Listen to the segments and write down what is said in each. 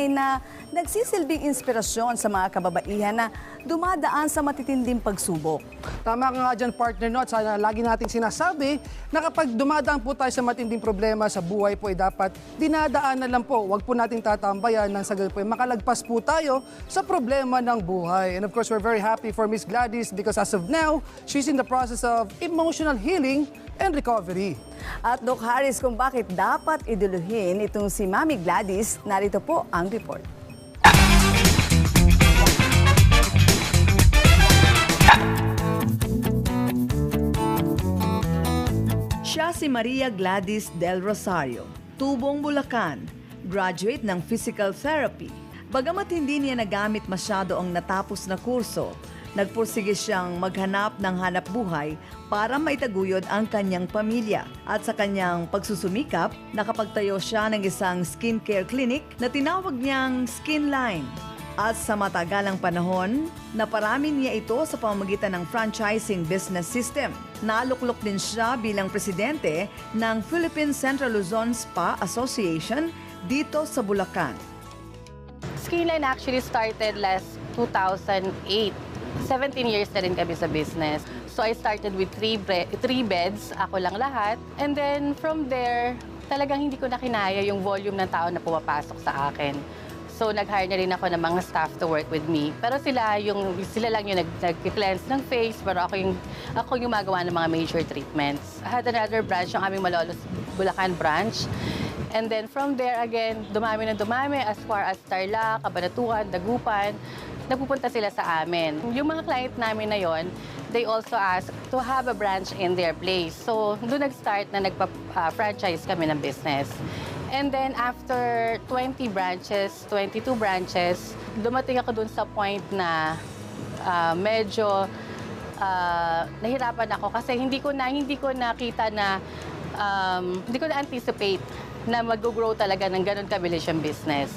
tunay na nagsisilbing inspirasyon sa mga kababaihan na dumadaan sa matitinding pagsubok. Tama ka nga dyan, partner, no? At sana lagi nating sinasabi na kapag dumadaan po tayo sa matinding problema sa buhay po, ay dapat dinadaanan lang po. Huwag po nating tatambayan nang sa po makalagpas po tayo sa problema ng buhay. And of course, we're very happy for Miss Gladys because as of now, she's in the process of emotional healing and recovery. At Doc Harris, kung bakit dapat iduluhin itong si Mami Gladys, narito po ang report. Siya si Maria Gladys del Rosario, tubong Bulacan, graduate ng physical therapy. Bagamat hindi niya nagamit masyado ang natapos na kurso, nagpursige siyang maghanap ng hanap buhay para maitaguyod ang kanyang pamilya. At sa kanyang pagsusumikap, nakapagtayo siya ng isang skincare clinic na tinawag niyang Skinline. At sa matagalang panahon, naparami niya ito sa pamamagitan ng franchising business system. Naluklok din siya bilang presidente ng Philippine Central Luzon Spa Association dito sa Bulacan. Skinline actually started last 2008. 17 years na rin kami sa business. So I started with three beds, ako lang lahat. And then from there, talagang hindi ko na kinaya yung volume ng tao na pumapasok sa akin. So nag-hire na rin ako ng mga staff to work with me. Pero sila lang yung nag-cleanse ng face, pero ako yung magawa ng mga major treatments. I had another branch, yung aming Malolos Bulacan branch. And then from there again, dumami na dumami as far as Tarlac, Cabanatuan, Dagupan. Nagpupunta sila sa amin. Yung mga client namin na yon, they also ask to have a branch in their place. So doon nag-start na nagpa-franchise kami ng business. And then after 20 branches, 22 branches, dumating ako dun sa point na medyo nahirapan ako kasi hindi ko nakita na hindi ko na-anticipate na mag-grow talaga ng ganun kabilis yung business.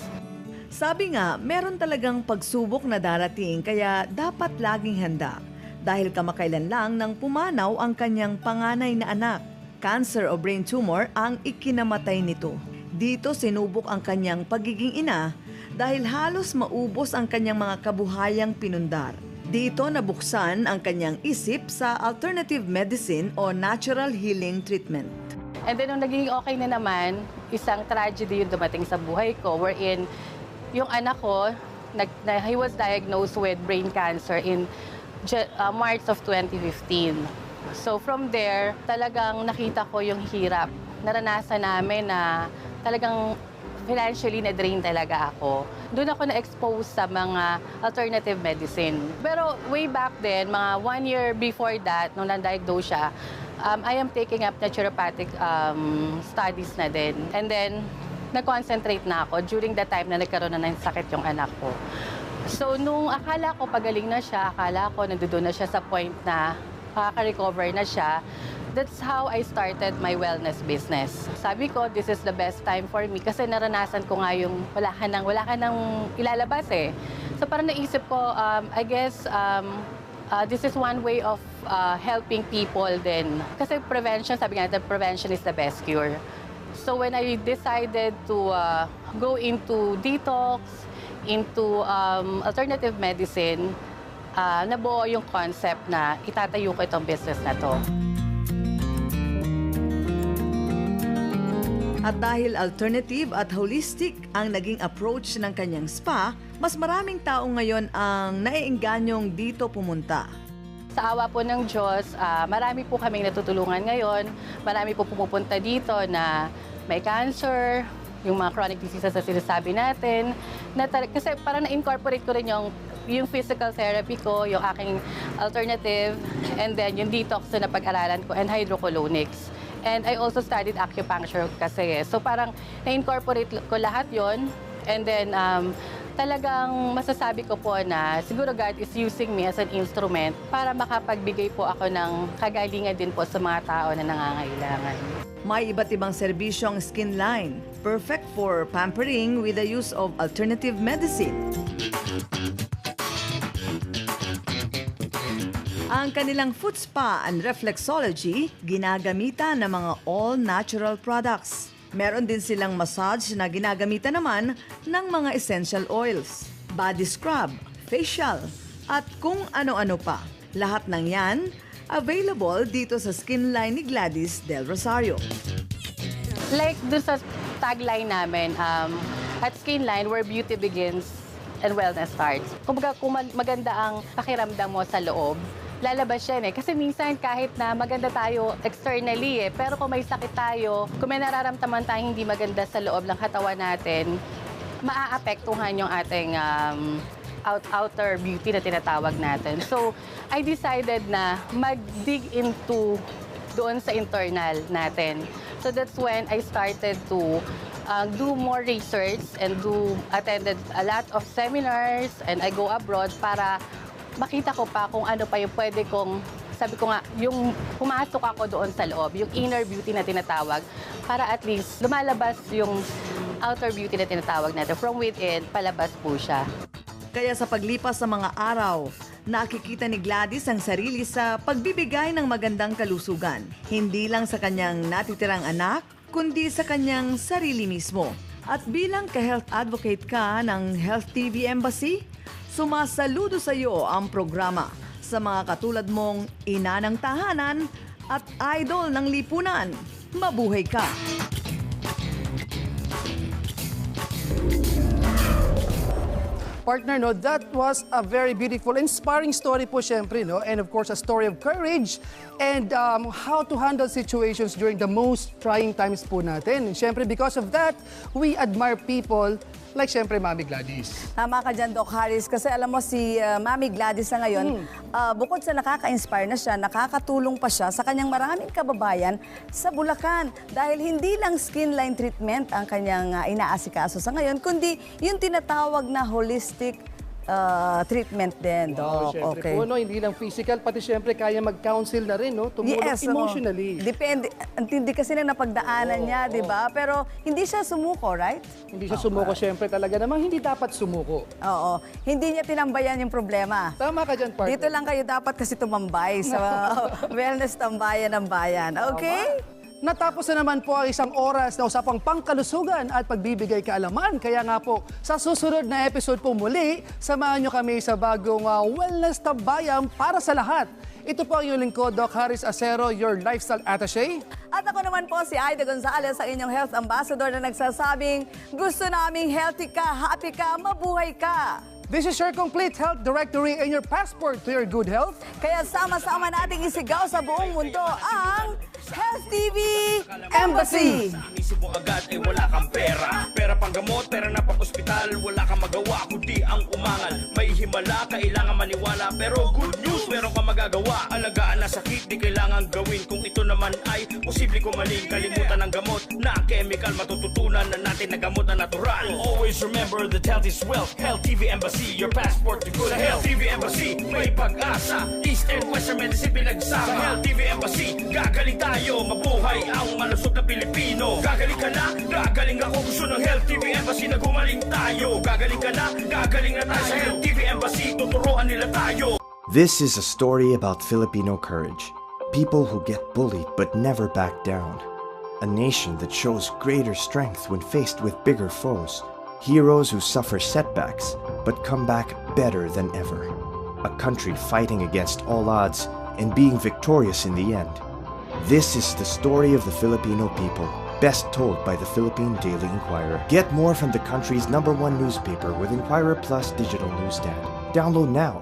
Sabi nga, meron talagang pagsubok na darating kaya dapat laging handa. Dahil kamakailan lang nang pumanaw ang kanyang panganay na anak. Cancer o brain tumor ang ikinamatay nito. Dito sinubok ang kanyang pagiging ina dahil halos maubos ang kanyang mga kabuhayang pinundar. Dito nabuksan ang kanyang isip sa alternative medicine o natural healing treatment. And then nung naging okay na naman, isang tragedy yung dumating sa buhay ko wherein yung anak ko, he was diagnosed with brain cancer in March of 2015. So from there, talagang nakita ko yung hirap. Naranasan namin na talagang financially na-drain talaga ako. Doon ako na-expose sa mga alternative medicine. Pero way back then, mga 1 year before that, nung na-diagnose siya, I am taking up naturopathic studies na din. And then, nag-concentrate na ako during the time na nagkaroon na ng sakit yung anak ko. So, nung akala ko pagaling na siya, akala ko nandoon na siya sa point na makaka-recover na siya, that's how I started my wellness business. Sabi ko, this is the best time for me kasi naranasan ko nga yung wala ka nang ilalabas eh. So parang naisip ko, I guess this is one way of helping people din. Kasi prevention, sabi nga natin, prevention is the best cure. So when I decided to go into detox, into alternative medicine, nabuo yung concept na itatayo ko itong business na to. At dahil alternative at holistic ang naging approach ng kanyang spa, mas maraming tao ngayon ang naiingganyong dito pumunta. Sa awa po ng Diyos, marami po kaming natutulungan ngayon. Marami po pumupunta dito na may cancer, yung mga chronic diseases na sinasabi natin. Kasi parang na-incorporate ko rin yung physical therapy ko, yung aking alternative, and then yung detox na pag-aralan ko, and hydrocolonics. And I also studied acupuncture kasi. So parang na-incorporate ko lahat yon. And then talagang masasabi ko po na siguro God is using me as an instrument para makapagbigay po ako ng kagalingan din po sa mga tao na nangangailangan. May iba't ibang serbisyong Skinline, perfect for pampering with the use of alternative medicine. Ang kanilang foot spa and reflexology, ginagamitan ng mga all-natural products. Meron din silang massage na ginagamitan naman ng mga essential oils, body scrub, facial, at kung ano-ano pa. Lahat ng yan, available dito sa skin line ni Gladys Del Rosario. Like dun sa tagline namin, at Skinline, where beauty begins and wellness starts. Kumbaga, kung maganda ang pakiramdam mo sa loob, lalabas yan eh. Kasi minsan kahit na maganda tayo externally pero kung may sakit tayo, kung may nararamdaman tayong hindi maganda sa loob ng katawan natin, maaapektuhan yung ating outer beauty na tinatawag natin. So, I decided na mag-dig into doon sa internal natin. So that's when I started to do more research and attended a lot of seminars, and I go abroad para makita ko pa kung ano pa yung pwede kong, sabi ko nga, yung pumasok ako doon sa loob, yung inner beauty na tinatawag, para at least lumalabas yung outer beauty na tinatawag natin. From within, palabas po siya. Kaya sa paglipas sa mga araw, nakikita ni Gladys ang sarili sa pagbibigay ng magandang kalusugan. Hindi lang sa kanyang natitirang anak, kundi sa kanyang sarili mismo. At bilang ka-health advocate ka ng Health TV Embassy, sumasaludo sa iyo ang programa sa mga katulad mong ina ng tahanan at idol ng lipunan. Mabuhay ka! Partner, no, that was a very beautiful, inspiring story po syempre, no? And of course, a story of courage and how to handle situations during the most trying times po natin. Syempre, because of that, we admire people like syempre Mami Gladys. Tama ka dyan, Doc Harris, kasi alam mo si Mami Gladys na ngayon, bukod sa nakaka-inspire na siya, nakakatulong pa siya sa kanyang maraming kababayan sa Bulacan. Dahil hindi lang skin line treatment ang kanyang inaasikaso sa ngayon, kundi yung tinatawag na holistic treatment din, Doc. Syempre Okay. po, no, hindi lang physical, pati syempre kaya mag-counsel na rin, no? Tumulong emotionally. Depende. Hindi kasi na napagdaanan niya, di ba? Pero hindi siya sumuko, right? Hindi siya sumuko, syempre talaga namang hindi dapat sumuko. Oo. Hindi niya tinambayan yung problema. Tama ka dyan, partner. Dito lang kayo dapat kasi tumambay sa wellness tambayan ng bayan. Okay? Natapos na naman po ang isang oras na usapang pangkalusugan at pagbibigay kaalaman. Kaya nga po, sa susunod na episode po muli, samahan nyo kami sa bagong Wellness Tambayan para sa lahat. Ito po ang inyong lingkod, Doc Harris Acero, your lifestyle attaché. At ako naman po si Aida Gonzalez, ang inyong health ambassador na nagsasabing gusto naming healthy ka, happy ka, mabuhay ka. This is your complete health directory and your passport to your good health. Kaya sama-sama nating isigaw sa buong mundo ang Health TV Embassy. Isip mo agad ay wala kang pera. Pera pang gamot, pera na pang ospital. Wala kang magawa kundi ang umangal. May himala, kailangan maniwala. Pero good news, meron kang magagawa. Alagaan na sakit, di kailangan gawin. Kung ito naman ay posible kumaling. Kalimutan ng gamot na chemical. Matututunan na natin na gamot na natural. Always remember that health is wealth. Health TV Embassy, your passport to good health. TV Embassy, may pag-asa. East and Western Medicine pinagsama. Sa Health TV Embassy, gagaling tayo. Mabuhay ang malusog na Pilipino. Gagaling ka na, gagaling ako. Gusto ng Health TV Embassy na gumaling tayo. Gagaling ka na, gagaling na tayo. Sa Health TV Embassy, tuturuan nila tayo. This is a story about Filipino courage. People who get bullied but never back down. A nation that shows greater strength when faced with bigger foes. Heroes who suffer setbacks but come back better than ever. A country fighting against all odds and being victorious in the end. This is the story of the Filipino people, best told by the Philippine Daily Inquirer. Get more from the country's #1 newspaper with Inquirer Plus digital newsstand. Download now